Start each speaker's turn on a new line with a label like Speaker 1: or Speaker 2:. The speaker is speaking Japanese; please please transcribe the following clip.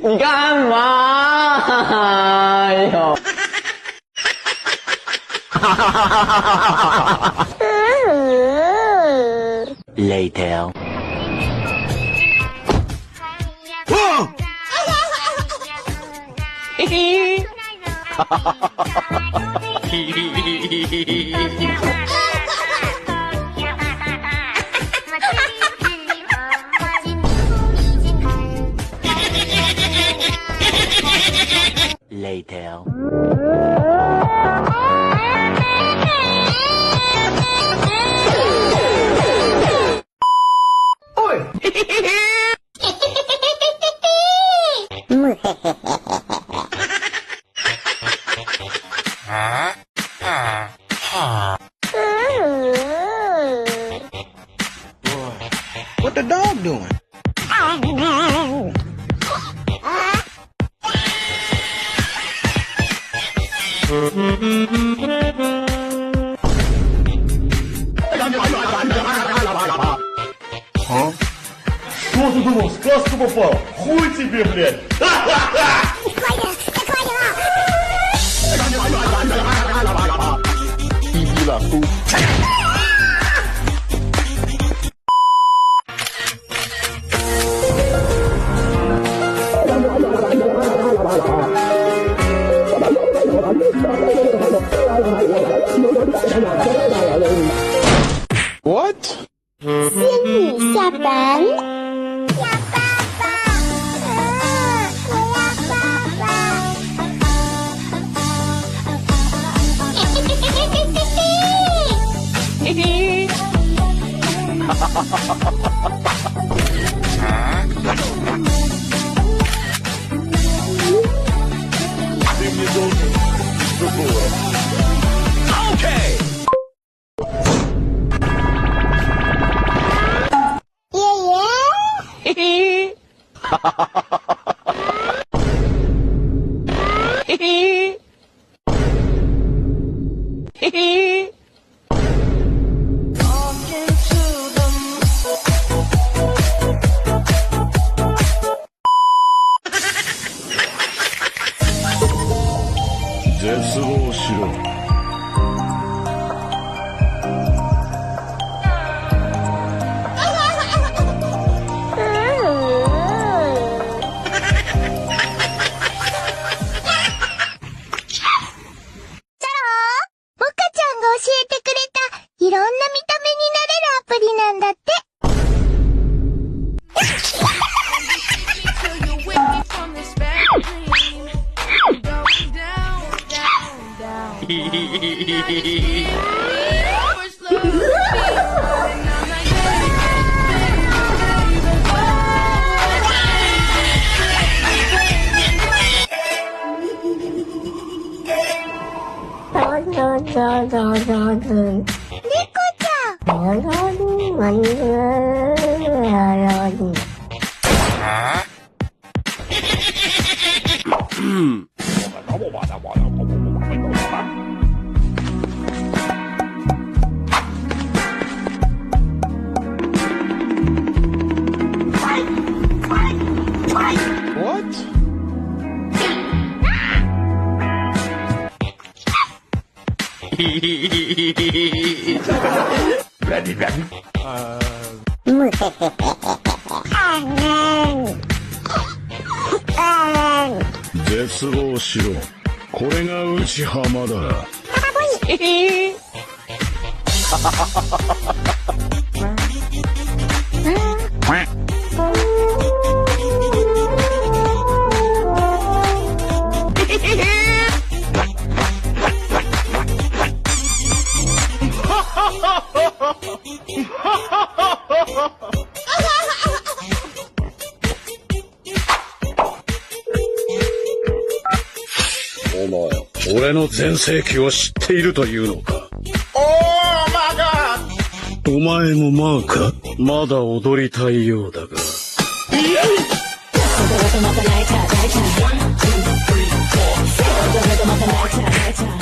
Speaker 1: 你干嘛？哎呦！Later。嘿嘿。嘿嘿。Later。おい。What the dog doing?
Speaker 2: А? Что ты думал, сказку попал? Хуй тебе, блядь! Иди нахуй. What?
Speaker 3: 仙女下凡。要爸爸，我要爸爸。嘿嘿。哈哈哈哈哈哈！
Speaker 2: Okay.
Speaker 3: 爷爷，
Speaker 1: 嘿嘿，哈哈哈哈哈哈，嘿嘿，嘿嘿。
Speaker 2: 絶望しろ。
Speaker 3: 教えてくれたいろんな見た目になれるアプリなんだって。猫ちゃん。
Speaker 2: What? Ready. 絶望しろ。これが内浜だ。お前、俺の全盛期を知っているというのか。お前もまあか、まだ踊りたいようだが。
Speaker 3: また泣いちゃう